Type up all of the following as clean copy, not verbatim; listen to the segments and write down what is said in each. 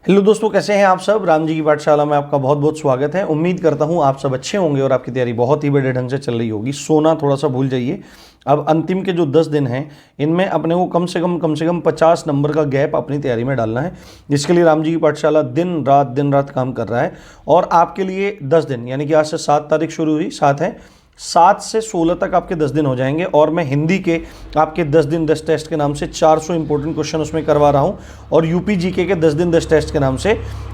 Hello दोस्तों, कैसे हैं आप सब। राम जी की पाठशाला में आपका बहुत बहुत स्वागत है। उम्मीद करता हूं आप सब अच्छे होंगे और आपकी तैयारी बहुत ही बड़े ढंग से चल रही होगी। सोना थोड़ा सा भूल जाइए। अब अंतिम के जो 10 दिन हैं इनमें अपने को कम से कम 50 नंबर का गैप अपनी तैयारी में डालना है, जिसके लिए राम जी की पाठशाला दिन रात काम कर रहा है। और आपके लिए 10 दिन यानी कि आज से 7 तारीख शुरू हुई, 7 है, 7 से 16 तक आपके 10 दिन हो जाएंगे। और मैं हिंदी के आपके 10 दिन 10 टेस्ट के नाम से 400 इंपॉर्टेंट क्वेश्चन उसमें करवा रहा हूं, और यूपी जीके के 10 दिन 10 टेस्ट के नाम से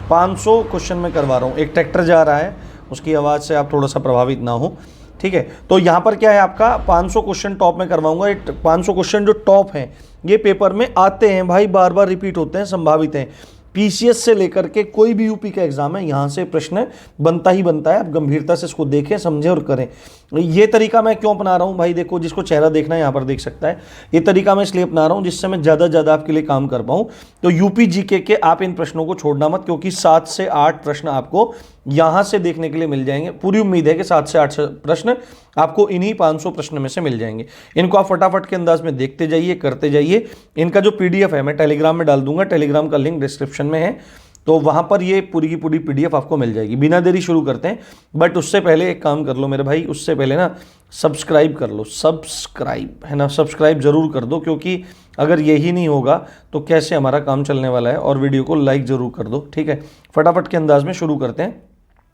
500 क्वेश्चन में करवा रहा हूं। एक ट्रैक्टर जा रहा है, उसकी आवाज़ से आप थोड़ा सा प्रभावित ना हो, ठीक है। तो यहाँ पर क्या है, आपका 500 क्वेश्चन टॉप में करवाऊंगा। ये 500 क्वेश्चन जो टॉप हैं ये पेपर में आते हैं भाई, बार बार रिपीट होते हैं, संभावित हैं। पीसीएस से लेकर के कोई भी यूपी का एग्जाम है, यहाँ से प्रश्न बनता ही बनता है। आप गंभीरता से इसको देखें, समझें और करें। ये तरीका मैं क्यों अपना रहा हूँ भाई, देखो, जिसको चेहरा देखना है यहाँ पर देख सकता है। ये तरीका मैं इसलिए अपना रहा हूँ जिससे मैं ज़्यादा आपके लिए काम कर पाऊँ। तो यूपी जीके के आप इन प्रश्नों को छोड़ना मत, क्योंकि 7 से 8 प्रश्न आपको यहाँ से देखने के लिए मिल जाएंगे। पूरी उम्मीद है कि 7 से 8 प्रश्न आपको इन्हीं 500 प्रश्न में से मिल जाएंगे। इनको आप फटाफट के अंदाज में देखते जाइए, करते जाइए। इनका जो पीडीएफ है मैं टेलीग्राम में डाल दूंगा, टेलीग्राम का लिंक डिस्क्रिप्शन में है, तो वहां पर ये पूरी की पूरी पीडीएफ आपको मिल जाएगी। बिना देरी शुरू करते हैं, बट उससे पहले एक काम कर लो मेरे भाई, उससे पहले ना सब्सक्राइब कर लो। सब्सक्राइब है ना, सब्सक्राइब जरूर कर दो, क्योंकि अगर यही नहीं होगा तो कैसे हमारा काम चलने वाला है। और वीडियो को लाइक जरूर कर दो, ठीक है। फटाफट के अंदाज में शुरू करते हैं।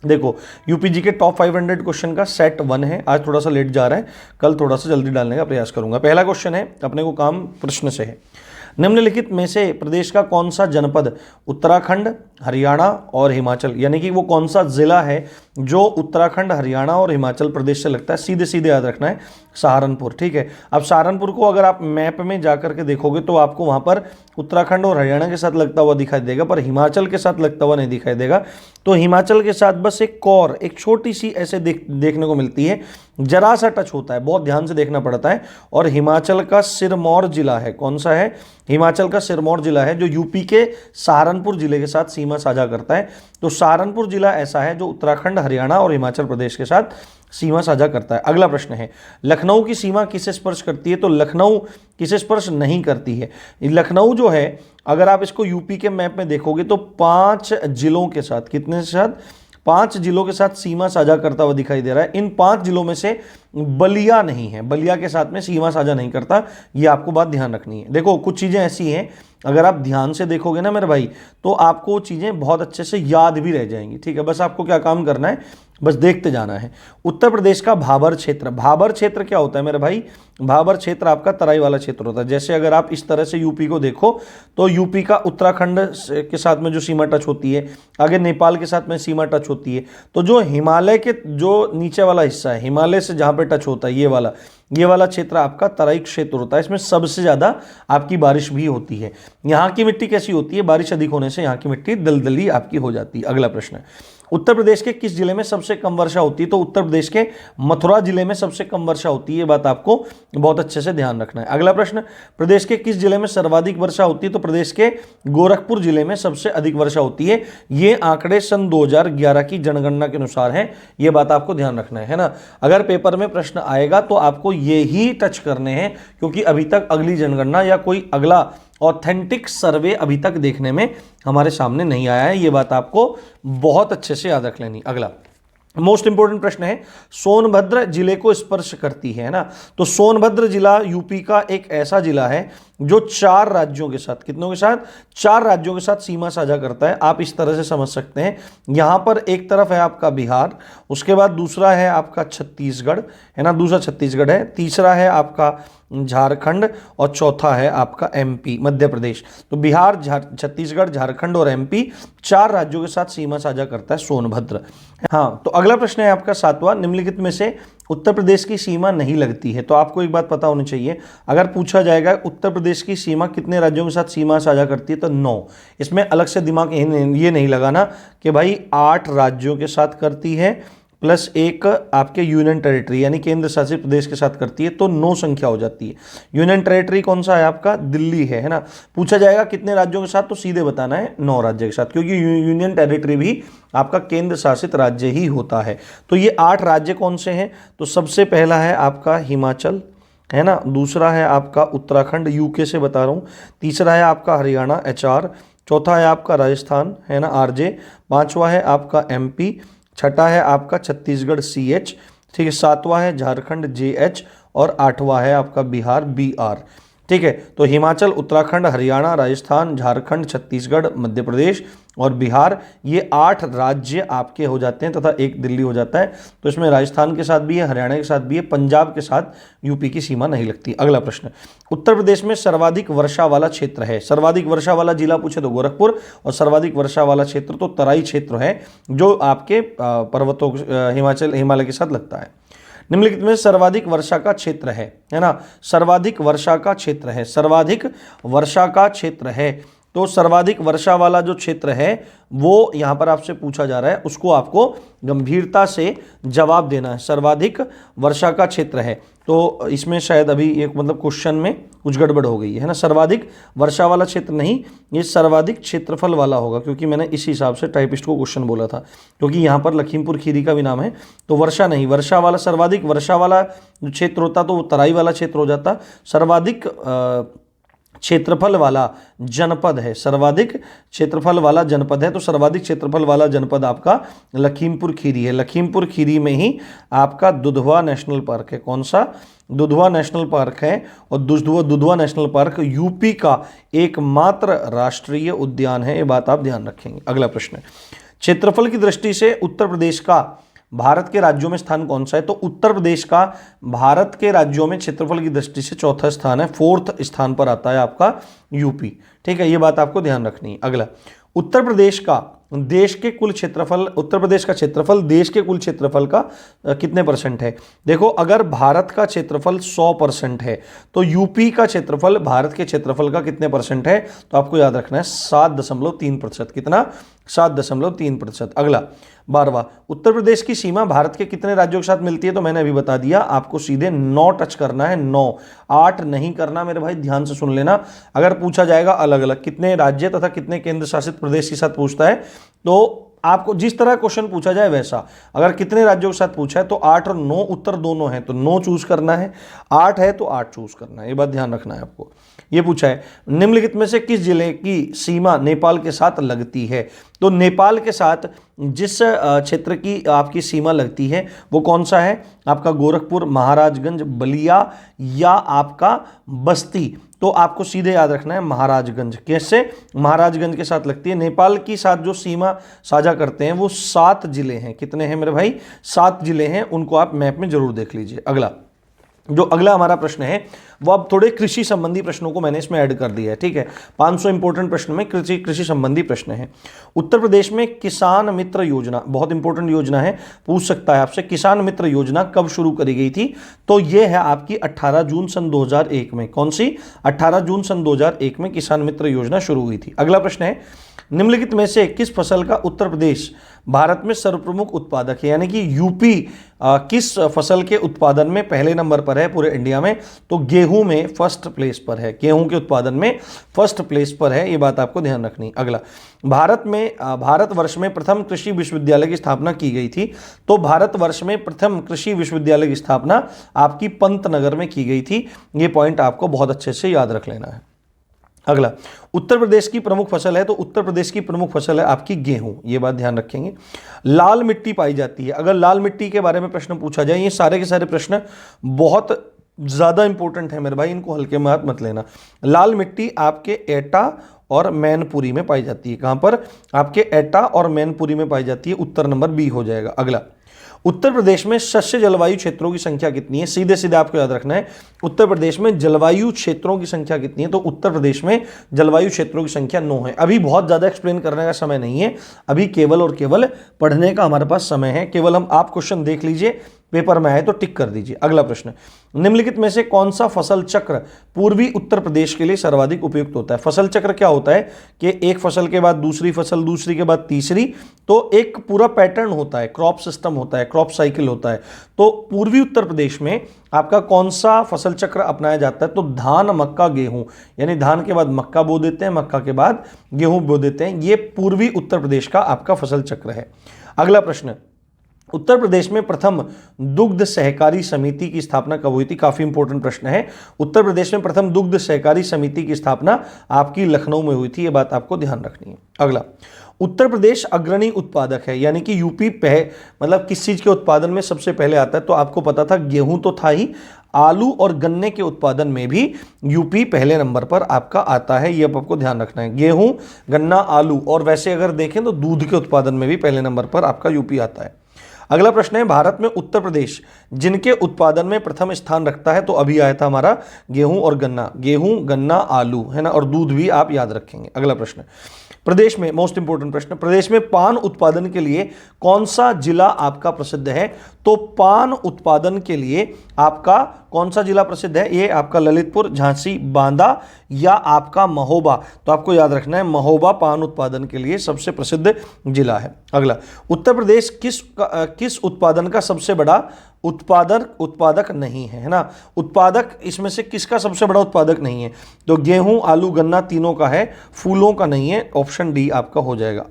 देखो, यूपीजी के टॉप 500 क्वेश्चन का सेट 1 है। आज थोड़ा सा लेट जा रहा है, कल थोड़ा सा जल्दी डालने का प्रयास करूंगा। पहला क्वेश्चन है, अपने को काम प्रश्न से है। निम्नलिखित में से प्रदेश का कौन सा जनपद उत्तराखंड, हरियाणा और हिमाचल, यानी कि वो कौन सा जिला है जो उत्तराखंड, हरियाणा और हिमाचल प्रदेश से लगता है। सीधे सीधे याद रखना है, सहारनपुर, ठीक है। अब सहारनपुर को अगर आप मैप में जाकर के देखोगे तो आपको वहां पर उत्तराखंड और हरियाणा के साथ लगता हुआ दिखाई देगा, पर हिमाचल के साथ लगता हुआ नहीं दिखाई देगा। तो हिमाचल के साथ बस एक छोटी सी ऐसे देखने को मिलती है, जरा सा टच होता है, बहुत ध्यान से देखना पड़ता है। और हिमाचल का सिरमौर जिला है, कौन सा है, हिमाचल का सिरमौर जिला है, जो यूपी के सहारनपुर जिले के साथ सीमा साझा करता है। तो सहारनपुर जिला ऐसा है जो उत्तराखंड, हरियाणा और हिमाचल प्रदेश के साथ सीमा साझा करता है। अगला प्रश्न है, लखनऊ की सीमा किसे स्पर्श करती है। तो लखनऊ किसे स्पर्श नहीं करती है। लखनऊ जो है, अगर आप इसको यूपी के मैप में देखोगे तो 5 जिलों के साथ, कितने के साथ, 5 जिलों के साथ सीमा साझा करता हुआ दिखाई दे रहा है। इन 5 जिलों में से बलिया नहीं है, बलिया के साथ में सीमा साझा नहीं करता। ये आपको बात ध्यान रखनी है। देखो, कुछ चीजें ऐसी हैं, अगर आप ध्यान से देखोगे ना मेरे भाई, तो आपको चीजें बहुत अच्छे से याद भी रह जाएंगी, ठीक है। बस आपको क्या काम करना है, बस देखते जाना है। उत्तर प्रदेश का भाबर क्षेत्र, भाबर क्षेत्र क्या होता है मेरे भाई, भाबर क्षेत्र आपका तराई वाला क्षेत्र होता है। जैसे अगर आप इस तरह से यूपी को देखो तो यूपी का उत्तराखंड के साथ में जो सीमा टच होती है, आगे नेपाल के साथ में सीमा टच होती है। तो जो हिमालय के जो नीचे वाला हिस्सा है, हिमालय से जहां पे टच होता है, ये वाला क्षेत्र आपका तराई क्षेत्र होता है। इसमें सबसे ज्यादा आपकी बारिश भी होती है। यहाँ की मिट्टी कैसी होती है, बारिश अधिक होने से यहाँ की मिट्टी दलदली आपकी हो जाती है। अगला प्रश्न है, उत्तर प्रदेश के किस जिले में सबसे कम वर्षा होती है। तो उत्तर प्रदेश के मथुरा जिले में सबसे कम वर्षा होती है। ये बात आपको बहुत अच्छे से ध्यान रखना है। अगला प्रश्न, प्रदेश के किस जिले में सर्वाधिक वर्षा होती है। तो प्रदेश के गोरखपुर जिले में सबसे अधिक वर्षा होती है। ये आंकड़े सन 2011 की जनगणना के अनुसार है। ये बात आपको ध्यान रखना है ना। अगर पेपर में प्रश्न आएगा तो आपको ये ही टच करने हैं, क्योंकि अभी तक अगली जनगणना या कोई अगला ऑथेंटिक सर्वे अभी तक देखने में हमारे सामने नहीं आया है। ये बात आपको बहुत अच्छे से याद रख लेनी। अगला मोस्ट इंपोर्टेंट प्रश्न है, सोनभद्र जिले को स्पर्श करती है ना। तो सोनभद्र जिला यूपी का एक ऐसा जिला है जो 4 राज्यों के साथ, कितनों के साथ, 4 राज्यों के साथ सीमा साझा करता है। आप इस तरह से समझ सकते हैं, यहां पर एक तरफ है आपका बिहार, उसके बाद दूसरा है आपका छत्तीसगढ़, है ना, दूसरा छत्तीसगढ़ है, तीसरा है आपका झारखंड और चौथा है आपका एमपी, मध्य प्रदेश। तो बिहार, छत्तीसगढ़, झारखंड और एमपी 4 राज्यों के साथ सीमा साझा करता है सोनभद्र। हाँ, तो अगला प्रश्न है आपका 7वां, निम्नलिखित में से उत्तर प्रदेश की सीमा नहीं लगती है। तो आपको एक बात पता होनी चाहिए, अगर पूछा जाएगा उत्तर प्रदेश की सीमा कितने राज्यों के साथ सीमा साझा करती है, तो 9। इसमें अलग से दिमाग ये नहीं लगाना कि भाई 8 राज्यों के साथ करती है प्लस एक आपके यूनियन टेरिटरी यानी केंद्र शासित प्रदेश के साथ करती है, तो 9 संख्या हो जाती है। यूनियन टेरिटरी कौन सा है आपका, दिल्ली है ना। पूछा जाएगा कितने राज्यों के साथ, तो सीधे बताना है 9 राज्य के साथ, क्योंकि यूनियन टेरिटरी भी आपका केंद्र शासित राज्य ही होता है। तो ये 8 राज्य कौन से हैं, तो सबसे पहला है आपका हिमाचल, है ना, दूसरा है आपका उत्तराखंड, यूके से बता रहा हूँ, तीसरा है आपका हरियाणा HR, चौथा है आपका राजस्थान, है ना, आरजे। पांचवा है आपका एमपी। छठा है आपका छत्तीसगढ़ CH, ठीक है। सातवां है झारखंड JH और आठवां है आपका बिहार BR, ठीक है। तो हिमाचल, उत्तराखंड, हरियाणा, राजस्थान, झारखंड, छत्तीसगढ़, मध्य प्रदेश और बिहार, ये 8 राज्य आपके हो जाते हैं तथा एक दिल्ली हो जाता है। तो इसमें राजस्थान के साथ भी है, हरियाणा के साथ भी है, पंजाब के साथ यूपी की सीमा नहीं लगती। अगला प्रश्न, उत्तर प्रदेश में सर्वाधिक वर्षा वाला क्षेत्र है। सर्वाधिक वर्षा वाला जिला पूछे तो गोरखपुर, और सर्वाधिक वर्षा वाला क्षेत्र तो तराई क्षेत्र है, जो आपके पर्वतों हिमालय के साथ लगता है। निम्नलिखित में सर्वाधिक वर्षा का क्षेत्र है ना, सर्वाधिक वर्षा का क्षेत्र है, सर्वाधिक वर्षा का क्षेत्र है। तो सर्वाधिक वर्षा वाला जो क्षेत्र है वो यहां पर आपसे पूछा जा रहा है, उसको आपको गंभीरता से जवाब देना है। सर्वाधिक वर्षा का क्षेत्र है, तो इसमें शायद अभी एक मतलब क्वेश्चन में कुछ गड़बड़ हो गई है ना। सर्वाधिक वर्षा वाला क्षेत्र नहीं, ये सर्वाधिक क्षेत्रफल वाला होगा, क्योंकि मैंने इस हिसाब से टाइपिस्ट को क्वेश्चन बोला था, क्योंकि यहाँ पर लखीमपुर खीरी का भी नाम है। तो वर्षा नहीं, वर्षा वाला, सर्वाधिक वर्षा वाला जो क्षेत्र होता तो वो तराई वाला क्षेत्र हो जाता। सर्वाधिक क्षेत्रफल वाला जनपद है, सर्वाधिक क्षेत्रफल वाला जनपद है, तो सर्वाधिक क्षेत्रफल वाला जनपद आपका लखीमपुर खीरी है। लखीमपुर खीरी में ही आपका दुधवा नेशनल पार्क है। कौन सा? दुधवा नेशनल पार्क है। और दुधवा नेशनल पार्क यूपी का एकमात्र राष्ट्रीय उद्यान है, ये बात आप ध्यान रखेंगे। अगला प्रश्न, क्षेत्रफल की दृष्टि से उत्तर प्रदेश का भारत के राज्यों में स्थान कौन सा है? तो उत्तर प्रदेश का भारत के राज्यों में क्षेत्रफल की दृष्टि से चौथा स्थान है, 4th स्थान पर आता है आपका यूपी, ठीक है, ये बात आपको ध्यान रखनी है। अगला, उत्तर प्रदेश का देश के कुल क्षेत्रफल, उत्तर प्रदेश का क्षेत्रफल देश के कुल क्षेत्रफल का कितने % है? देखो, अगर भारत का क्षेत्रफल 100% है तो यूपी का क्षेत्रफल भारत के क्षेत्रफल का कितने % है? तो आपको याद रखना है 7.3%। कितना? 7.3%। अगला 12वां, उत्तर प्रदेश की सीमा भारत के कितने राज्यों के साथ मिलती है? तो मैंने अभी बता दिया, आपको सीधे 9 टच करना है, 9, 8 नहीं करना मेरे भाई, ध्यान से सुन लेना। अगर पूछा जाएगा अलग अलग कितने राज्य तथा कितने केंद्र शासित प्रदेश के साथ पूछता है, तो आपको जिस तरह क्वेश्चन पूछा जाए वैसा, अगर कितने राज्यों के साथ पूछा है तो 8 और 9 उत्तर दोनों है तो 9 चूज करना है, 8 है तो 8 चूज करना है, ये बात ध्यान रखना है आपको। ये पूछा है, निम्नलिखित में से किस जिले की सीमा नेपाल के साथ लगती है? तो नेपाल के साथ जिस क्षेत्र की आपकी सीमा लगती है वो कौन सा है? आपका गोरखपुर, महाराजगंज, बलिया या आपका बस्ती? तो आपको सीधे याद रखना है महाराजगंज। कैसे? महाराजगंज के साथ लगती है। नेपाल की साथ जो सीमा साझा करते हैं वो 7 जिले हैं। कितने हैं मेरे भाई? 7 जिले हैं, उनको आप मैप में जरूर देख लीजिए। अगला, जो अगला हमारा प्रश्न है वो अब थोड़े कृषि संबंधी प्रश्नों को मैंने इसमें ऐड कर दिया है, ठीक है। 500 इंपोर्टेंट प्रश्न में कृषि संबंधी प्रश्न है। उत्तर प्रदेश में किसान मित्र योजना बहुत इंपॉर्टेंट योजना है, पूछ सकता है आपसे, किसान मित्र योजना कब शुरू करी गई थी? तो ये है आपकी 18 जून सन 2001 में। कौन सी? 18 जून सन 2001 में किसान मित्र योजना शुरू हुई थी। अगला प्रश्न है, निम्नलिखित में से किस फसल का उत्तर प्रदेश भारत में सर्वप्रमुख उत्पादक है? यानी कि यूपी किस फसल के उत्पादन में पहले नंबर पर है पूरे इंडिया में? तो गेहूं में फर्स्ट प्लेस पर है, गेहूं के उत्पादन में फर्स्ट प्लेस पर है, ये बात आपको ध्यान रखनी। अगला, भारतवर्ष में प्रथम कृषि विश्वविद्यालय की स्थापना की गई थी। तो भारतवर्ष में प्रथम कृषि विश्वविद्यालय की स्थापना आपकी पंतनगर में की गई थी। ये पॉइंट आपको बहुत अच्छे से याद रख लेना है। अगला, उत्तर प्रदेश की प्रमुख फसल है, तो उत्तर प्रदेश की प्रमुख फसल है आपकी गेहूं, ये बात ध्यान रखेंगे। लाल मिट्टी पाई जाती है, अगर लाल मिट्टी के बारे में प्रश्न पूछा जाए, ये सारे के सारे प्रश्न बहुत ज्यादा इंपॉर्टेंट है मेरे भाई, इनको हल्के में मत लेना। लाल मिट्टी आपके एटा और मैनपुरी में पाई जाती है। कहां पर? आपके एटा और मैनपुरी में पाई जाती है, उत्तर नंबर बी हो जाएगा। अगला, उत्तर प्रदेश में शस्य जलवायु क्षेत्रों की संख्या कितनी है? सीधे सीधे आपको याद रखना है, उत्तर प्रदेश में जलवायु क्षेत्रों की संख्या कितनी है? तो उत्तर प्रदेश में जलवायु क्षेत्रों की संख्या 9 है। अभी बहुत ज्यादा एक्सप्लेन करने का समय नहीं है, अभी केवल और केवल पढ़ने का हमारे पास समय है। केवल हम आप क्वेश्चन देख लीजिए, पेपर में आए तो टिक कर दीजिए। अगला प्रश्न, निम्नलिखित में से कौन सा फसल चक्र पूर्वी उत्तर प्रदेश के लिए सर्वाधिक उपयुक्त होता है? फसल चक्र क्या होता है कि एक फसल के बाद दूसरी फसल, दूसरी के बाद तीसरी, तो एक पूरा पैटर्न होता है, क्रॉप सिस्टम होता है, क्रॉप साइकिल होता है। तो पूर्वी उत्तर प्रदेश में आपका कौन सा फसल चक्र अपनाया जाता है? तो धान, मक्का, गेहूं, यानी धान के बाद मक्का बो देते हैं, मक्का के बाद गेहूं बो देते हैं। ये पूर्वी उत्तर प्रदेश का आपका फसल चक्र है। अगला प्रश्न, उत्तर प्रदेश में प्रथम दुग्ध सहकारी समिति की स्थापना कब हुई थी? काफी इंपॉर्टेंट प्रश्न है। उत्तर प्रदेश में प्रथम दुग्ध सहकारी समिति की स्थापना आपकी लखनऊ में हुई थी, ये बात आपको ध्यान रखनी है। अगला, उत्तर प्रदेश अग्रणी उत्पादक है, यानी कि यूपी मतलब किस चीज के उत्पादन में सबसे पहले आता है? तो आपको पता था गेहूं तो था ही, आलू और गन्ने के उत्पादन में भी यूपी पहले नंबर पर आपका आता है, ये अब आपको ध्यान रखना है। गेहूं, गन्ना, आलू, और वैसे अगर देखें तो दूध के उत्पादन में भी पहले नंबर पर आपका यूपी आता है। अगला प्रश्न है, भारत में उत्तर प्रदेश जिनके उत्पादन में प्रथम स्थान रखता है, तो अभी आया था हमारा गेहूं और गन्ना, गेहूं, गन्ना, आलू, है ना, और दूध भी आप याद रखेंगे। अगला प्रश्न, प्रदेश में, मोस्ट इंपोर्टेंट प्रश्न, प्रदेश में पान उत्पादन के लिए कौन सा जिला आपका प्रसिद्ध है? तो पान उत्पादन के लिए आपका कौन सा जिला प्रसिद्ध है? ये आपका ललितपुर, झांसी, बांदा या आपका महोबा। तो आपको याद रखना है महोबा पान उत्पादन के लिए सबसे प्रसिद्ध जिला है। अगला, उत्तर प्रदेश किस उत्पादन का सबसे बड़ा उत्पादक नहीं है ना? उत्पादक इसमें से किसका सबसे बड़ा उत्पादक नहीं है? तो गेहूं, आलू, गन्ना तीनों का है, फूलों का नहीं है। ऑप्शन डी आपका हो जाएगा।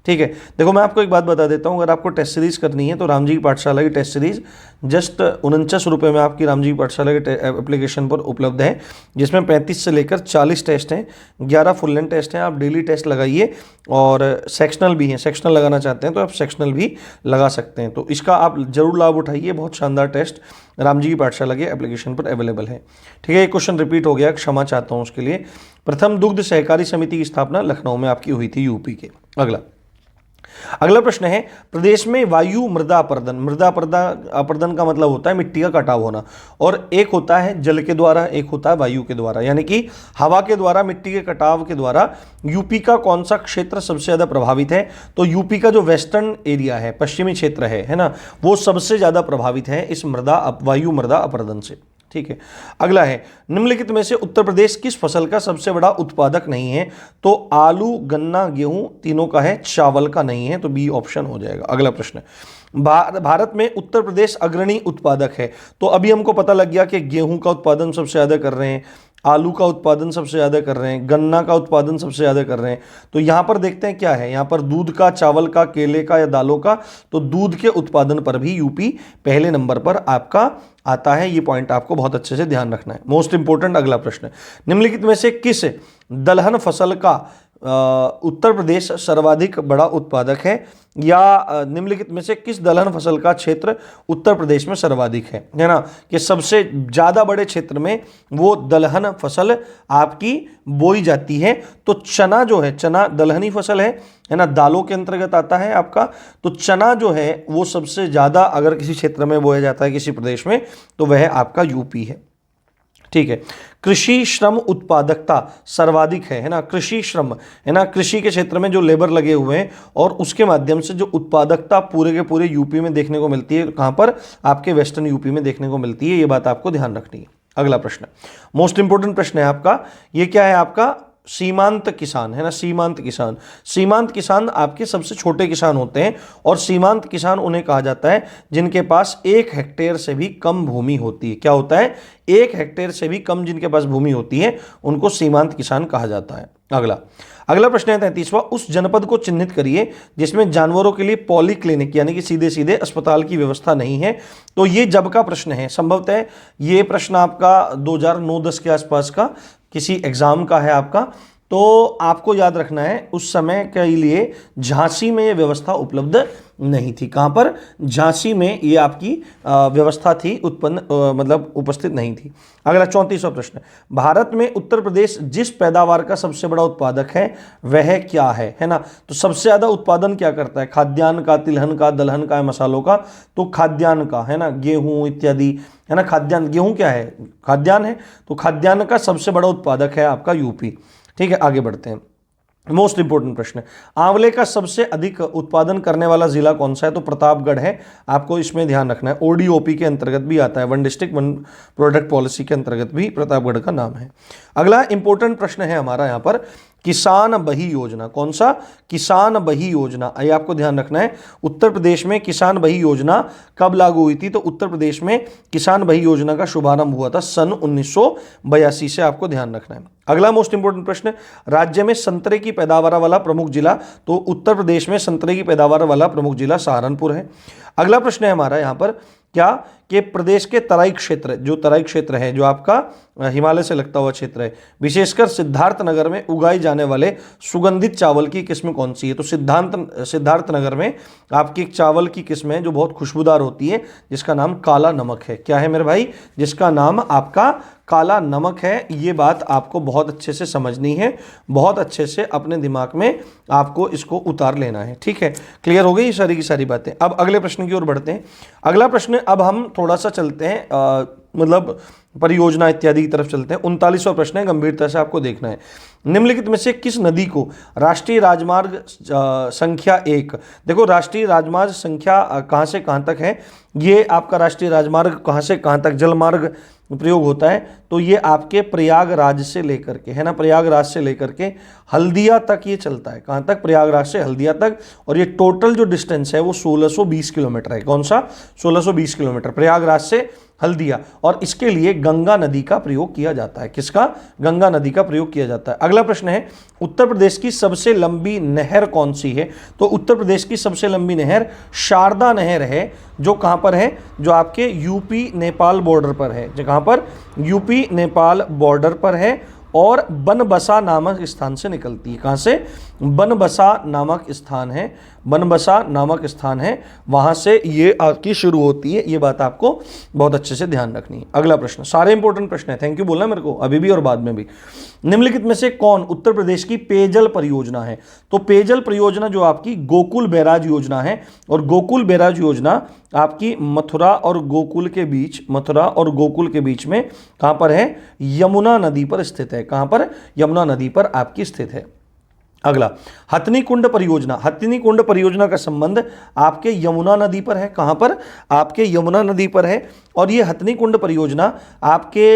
ठीक है, देखो मैं आपको एक बात बता देता हूं, अगर आपको टेस्ट सीरीज करनी है तो रामजी की पाठशाला की टेस्ट सीरीज जस्ट 49 रुपये में आपकी रामजी की पाठशाला के एप्लीकेशन पर उपलब्ध है, जिसमें 35 से लेकर 40 टेस्ट हैं, 11 फुल लेंथ टेस्ट हैं। आप डेली टेस्ट लगाइए, और सेक्शनल भी हैं, सेक्शनल लगाना चाहते हैं तो आप सेक्शनल भी लगा सकते हैं। तो इसका आप जरूर लाभ उठाइए, बहुत शानदार टेस्ट रामजी की पाठशाला के एप्लीकेशन पर अवेलेबल है। ठीक है, एक क्वेश्चन रिपीट हो गया, क्षमा चाहता हूँ उसके लिए। प्रथम दुग्ध सहकारी समिति की स्थापना लखनऊ में आपकी हुई थी, यूपी के। अगला प्रश्न है, प्रदेश में वायु मृदा अपरदन का मतलब होता है मिट्टी का कटाव होना, और एक होता है जल के द्वारा, एक होता है वायु के द्वारा, यानी कि हवा के द्वारा, मिट्टी के कटाव के द्वारा यूपी का कौन सा क्षेत्र सबसे ज्यादा प्रभावित है? तो यूपी का जो वेस्टर्न एरिया है, पश्चिमी क्षेत्र है ना, वो सबसे ज्यादा प्रभावित है इस वायु मृदा अपरदन से। ठीक है, अगला है, निम्नलिखित में से उत्तर प्रदेश किस फसल का सबसे बड़ा उत्पादक नहीं है? तो आलू, गन्ना, गेहूं तीनों का है, चावल का नहीं है, तो बी ऑप्शन हो जाएगा। अगला प्रश्न, भारत में उत्तर प्रदेश अग्रणी उत्पादक है, तो अभी हमको पता लग गया कि गेहूं का उत्पादन सबसे ज्यादा कर रहे हैं, आलू का उत्पादन सबसे ज़्यादा कर रहे हैं, गन्ना का उत्पादन सबसे ज़्यादा कर रहे हैं। तो यहाँ पर देखते हैं क्या है, यहाँ पर दूध का, चावल का, केले का या दालों का, तो दूध के उत्पादन पर भी यूपी पहले नंबर पर आपका आता है। ये पॉइंट आपको बहुत अच्छे से ध्यान रखना है, मोस्ट इंपोर्टेंट। अगला प्रश्न, निम्नलिखित में से किस दलहन फसल का उत्तर प्रदेश सर्वाधिक बड़ा उत्पादक है, या निम्नलिखित में से किस दलहन फसल का क्षेत्र उत्तर प्रदेश में सर्वाधिक है ना, कि सबसे ज़्यादा बड़े क्षेत्र में वो दलहन फसल आपकी बोई जाती है। तो चना जो है, चना दलहनी फसल है ना, दालों के अंतर्गत आता है आपका। तो चना जो है वो सबसे ज़्यादा अगर किसी क्षेत्र में बोया जाता है किसी प्रदेश में, तो वह आपका यूपी है। ठीक है, कृषि श्रम उत्पादकता सर्वाधिक है ना, कृषि श्रम है ना, कृषि के क्षेत्र में जो लेबर लगे हुए हैं और उसके माध्यम से जो उत्पादकता पूरे के पूरे यूपी में देखने को मिलती है, कहां पर? आपके वेस्टर्न यूपी में देखने को मिलती है। ये बात आपको ध्यान रखनी है। अगला प्रश्न, मोस्ट इंपोर्टेंट प्रश्न है आपका, ये क्या है आपका? सीमांत किसान है ना, सीमांत किसान। सीमांत किसान आपके सबसे छोटे किसान होते हैं, और सीमांत किसान उन्हें कहा जाता है जिनके पास 1 हेक्टेयर से भी कम भूमि होती है। क्या होता है? 1 हेक्टेयर से भी कम जिनके पास भूमि होती है उनको सीमांत किसान कहा जाता है। अगला प्रश्न है 33वां, उस जनपद को चिन्हित करिए जिसमें जानवरों के लिए पॉली क्लिनिक यानी कि सीधे सीधे अस्पताल की व्यवस्था नहीं है। तो ये जब का प्रश्न है, संभवतः ये प्रश्न आपका 2009-10 के आसपास का किसी एग्जाम का है आपका। तो आपको याद रखना है उस समय के लिए झांसी में ये व्यवस्था उपलब्ध नहीं थी। कहां पर? झांसी में ये आपकी व्यवस्था थी, मतलब उपस्थित नहीं थी। अगला 34वां प्रश्न, भारत में उत्तर प्रदेश जिस पैदावार का सबसे बड़ा उत्पादक है वह क्या है ना? तो सबसे ज्यादा उत्पादन क्या करता है? खाद्यान्न का, तिलहन का, दलहन का, मसालों का? तो खाद्यान्न का है ना, गेहूं इत्यादि है ना। खाद्यान्न, गेहूं क्या है? खाद्यान्न है। तो खाद्यान्न का सबसे बड़ा उत्पादक है आपका यूपी। ठीक है, आगे बढ़ते हैं। मोस्ट इंपोर्टेंट प्रश्न, आंवले का सबसे अधिक उत्पादन करने वाला जिला कौन सा है? तो प्रतापगढ़ है। आपको इसमें ध्यान रखना है, ओडीओपी के अंतर्गत भी आता है, 1 डिस्ट्रिक्ट 1 प्रोडक्ट पॉलिसी के अंतर्गत भी प्रतापगढ़ का नाम है। अगला इंपॉर्टेंट प्रश्न है हमारा यहाँ पर, किसान बही योजना। कौन सा? किसान बही योजना। ये आपको ध्यान रखना है। उत्तर प्रदेश में किसान बही योजना कब लागू हुई थी? तो उत्तर प्रदेश में किसान बही योजना का शुभारंभ हुआ था सन 1982 से, आपको ध्यान रखना है। अगला मोस्ट इंपोर्टेंट प्रश्न, राज्य में संतरे की पैदावार वाला प्रमुख जिला। तो उत्तर प्रदेश में संतरे की पैदावार वाला प्रमुख जिला सहारनपुर है। अगला प्रश्न है हमारा यहाँ पर क्या कि प्रदेश के तराई क्षेत्र, जो तराई क्षेत्र है, जो आपका हिमालय से लगता हुआ क्षेत्र है, विशेषकर सिद्धार्थनगर में उगाई जाने वाले सुगंधित चावल की किस्म कौन सी है? तो सिद्धार्थनगर में आपकी एक चावल की किस्म है जो बहुत खुशबूदार होती है, जिसका नाम काला नमक है। क्या है मेरे भाई? जिसका नाम आपका काला नमक है। ये बात आपको बहुत अच्छे से समझनी है, बहुत अच्छे से अपने दिमाग में आपको इसको उतार लेना है। ठीक है, क्लियर हो गई सारी की सारी बातें। अब अगले प्रश्न की ओर बढ़ते हैं। अगला प्रश्न, अब हम थोड़ा सा चलते हैं मतलब परियोजना इत्यादि की तरफ चलते हैं। 39वां प्रश्न है, गंभीरता से आपको देखना है। निम्नलिखित में से किस नदी को राष्ट्रीय राजमार्ग संख्या 1, देखो राष्ट्रीय राजमार्ग संख्या कहाँ से कहाँ तक है, ये आपका राष्ट्रीय राजमार्ग कहाँ से कहाँ तक जलमार्ग प्रयोग होता है? तो ये आपके प्रयागराज से लेकर के, है ना, प्रयागराज से लेकर के हल्दिया तक ये चलता है। कहाँ तक? प्रयागराज से हल्दिया तक। और ये टोटल जो डिस्टेंस है वो 1620 किलोमीटर है। कौन सा? 1620 किलोमीटर प्रयागराज से हल्दिया। और इसके लिए गंगा नदी का प्रयोग किया जाता है। किसका? गंगा नदी का प्रयोग किया जाता है। अगला प्रश्न है, उत्तर प्रदेश की सबसे लंबी नहर कौन सी है? तो उत्तर प्रदेश की सबसे लंबी नहर शारदा नहर है, जो कहां पर है? जो आपके यूपी नेपाल बॉर्डर पर है। जो कहां पर? यूपी नेपाल बॉर्डर पर है और बनबसा नामक स्थान से निकलती है। कहां से? बनबसा नामक स्थान है, बनबसा नामक स्थान है, वहां से ये आपकी शुरू होती है। ये बात आपको बहुत अच्छे से ध्यान रखनी है। अगला प्रश्न, सारे इंपॉर्टेंट प्रश्न है, थैंक यू बोलना मेरे को अभी भी और बाद में भी। निम्नलिखित में से कौन उत्तर प्रदेश की पेयजल परियोजना है? तो पेयजल परियोजना जो आपकी गोकुल बैराज योजना है, और गोकुल बैराज योजना आपकी मथुरा और गोकुल के बीच, मथुरा और गोकुल के बीच में कहां पर है? यमुना नदी पर स्थित है। कहां पर? यमुना नदी पर आपकी स्थित है। अगला, हथनी कुंड परियोजना। हथनी कुंड परियोजना का संबंध आपके यमुना नदी पर है। कहां पर? आपके यमुना नदी पर है। और ये हथनी कुंड परियोजना आपके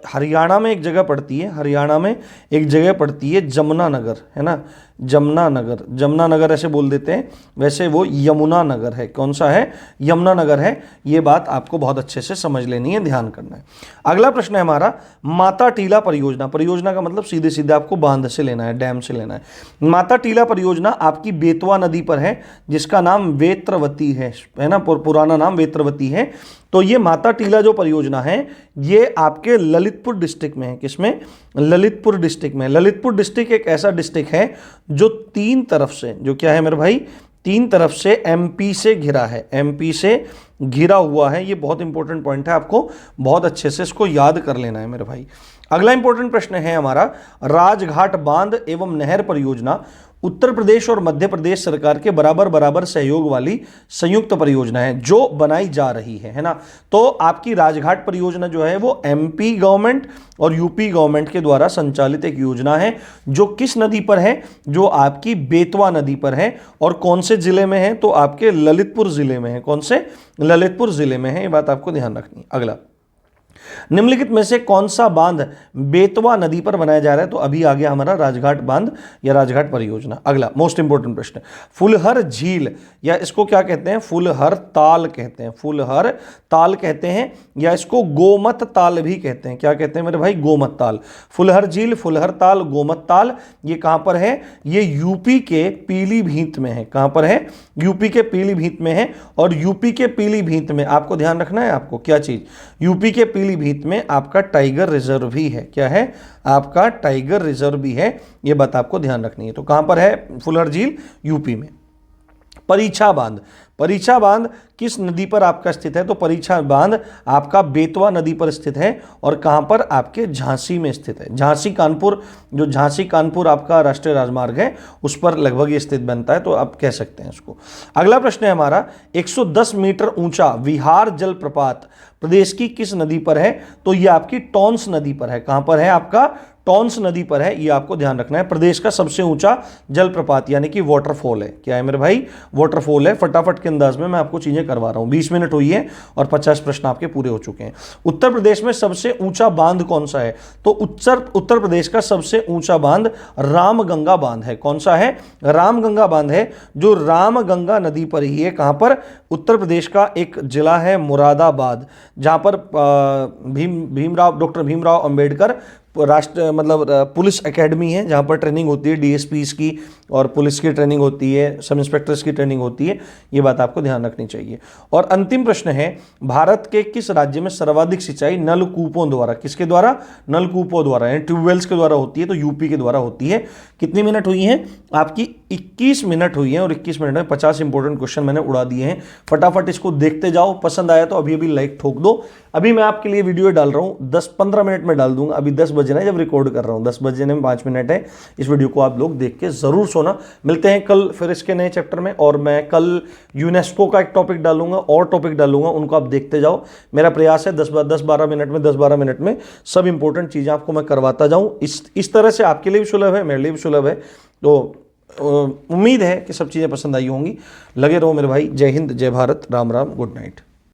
हरियाणा में एक जगह पड़ती है, हरियाणा में एक जगह पड़ती है जमुनानगर, है ना, जमुनानगर, जमुनानगर ऐसे बोल देते हैं, वैसे वो यमुना नगर है। कौन सा है? यमुनानगर है। ये बात आपको बहुत अच्छे से समझ लेनी है, ध्यान करना है। अगला प्रश्न है हमारा, माता टीला परियोजना। परियोजना का मतलब सीधे सीधे आपको बांध से लेना है, डैम से लेना है। माता टीला परियोजना आपकी बेतवा नदी पर है, जिसका नाम वेत्रवती है ना, पुराना नाम वेत्रवती है। तो ये माता टीला जो परियोजना है ये आपके ललितपुर डिस्ट्रिक्ट में है। किसमें? ललितपुर डिस्ट्रिक्ट में। ललितपुर डिस्ट्रिक्ट एक ऐसा डिस्ट्रिक्ट है जो तीन तरफ से, जो क्या है मेरे भाई, तीन तरफ से एमपी से घिरा है, एमपी से घिरा हुआ है। ये बहुत इंपॉर्टेंट पॉइंट है, आपको बहुत अच्छे से इसको याद कर लेना है मेरे भाई। अगला इंपॉर्टेंट प्रश्न है हमारा, राजघाट बांध एवं नहर परियोजना उत्तर प्रदेश और मध्य प्रदेश सरकार के बराबर बराबर सहयोग वाली संयुक्त परियोजना है जो बनाई जा रही है ना। तो आपकी राजघाट परियोजना जो है वो एमपी गवर्नमेंट और यूपी गवर्नमेंट के द्वारा संचालित एक योजना है, जो किस नदी पर है? जो आपकी बेतवा नदी पर है। और कौन से जिले में है? तो आपके ललितपुर जिले में है। कौन से? ललितपुर जिले में है। ये बात आपको ध्यान रखनी है। अगला, निम्नलिखित में से कौन सा बांध बेतवा नदी पर बनाया जा रहा है? तो अभी आ गया हमारा राजघाट बांध या राजघाट परियोजना। अगला मोस्ट इंपोर्टेंट प्रश्न, फुलहर झील, या इसको क्या कहते हैं? फुलहर ताल कहते हैं, फुलहर ताल कहते हैं, या इसको गोमत ताल भी कहते हैं। क्या कहते हैं मेरे भाई? गोमत ताल। फुलहर झील, फुलहर ताल, गोमत ताल, ये कहां पर है? ये यूपी के पीलीभीत में है। कहां पर है? यूपी के पीलीभीत में है। और यूपी के पीलीभीत में आपको ध्यान रखना है, आपको क्या चीज? यूपी के पीलीभीत में आपका टाइगर रिजर्व भी है। क्या है? आपका टाइगर रिजर्व भी है। यह बात आपको ध्यान रखनी है। तो कहां पर है फुलहर झील? यूपी में। परीक्षा बांध, परीक्षा बांध किस नदी पर आपका स्थित है? तो परीक्षा बांध आपका बेतवा नदी पर स्थित है। और कहां पर? आपके झांसी में स्थित है। झांसी कानपुर, जो झांसी कानपुर आपका राष्ट्रीय राजमार्ग है उस पर लगभग ये स्थित बनता है, तो आप कह सकते हैं इसको। अगला प्रश्न है हमारा, 110 मीटर ऊंचा विहार जलप्रपात प्रदेश की किस नदी पर है? तो ये आपकी टॉन्स नदी पर है। कहां पर है? आपका टॉन्स नदी पर है, ये आपको ध्यान रखना है। प्रदेश का सबसे ऊंचा जलप्रपात यानी कि वाटरफॉल है, क्या है मेरे भाई? वाटरफॉल है। फटाफट के अंदाज में मैं आपको चीजें करवा रहा हूं। 20 मिनट हुई है और 50 प्रश्न आपके पूरे हो चुके हैं। उत्तर प्रदेश में सबसे ऊंचा बांध कौन सा है? तो उत्तर प्रदेश का सबसे ऊंचा बांध रामगंगा बांध है। कौन सा है? रामगंगा बांध है, जो रामगंगा नदी पर ही है। कहां पर? उत्तर प्रदेश का एक जिला है मुरादाबाद, जहां पर doctor Bhimrao Ambedkar police academy है, जहां पर ट्रेनिंग होती है डीएसपीस की और पुलिस की ट्रेनिंग होती है, सब इंस्पेक्टर्स की ट्रेनिंग होती है। ये बात आपको ध्यान रखनी चाहिए। और अंतिम प्रश्न है, भारत के किस राज्य में सर्वाधिक सिंचाई नलकूपों द्वारा, किसके द्वारा? नलकूपों द्वारा, यानी ट्यूबवेल्स के द्वारा होती है, तो यूपी के द्वारा होती है। कितनी मिनट हुई हैं आपकी? 21 मिनट हुई हैं और 21 मिनट में 50 इंपॉर्टेंट क्वेश्चन मैंने उड़ा दिए हैं। फटाफट इसको देखते जाओ, पसंद आया तो अभी अभी लाइक ठोक दो। अभी मैं आपके लिए वीडियो डाल रहा हूं, 10-15 मिनट में डाल दूंगा। अभी 10 बजे ना जब रिकॉर्ड कर रहा हूं, 10 बजे में 5 मिनट है। इस वीडियो को आप लोग देख के जरूर सोना। मिलते हैं कल फिर इसके नए चैप्टर में, और मैं कल यूनेस्को का एक टॉपिक डालूंगा और टॉपिक डालूंगा, उनको आप देखते जाओ। मेरा प्रयास है 10-12 मिनट में सब इंपॉर्टेंट चीजें आपको मैं करवाता जाऊं। इस तरह से आपके लिए भी सुलभ है, मेरे लिए भी सुलभ है। तो उम्मीद है कि सब चीजें पसंद आई होंगी। लगे रहो मेरे भाई। जय हिंद, जय भारत, राम राम, गुड नाइट।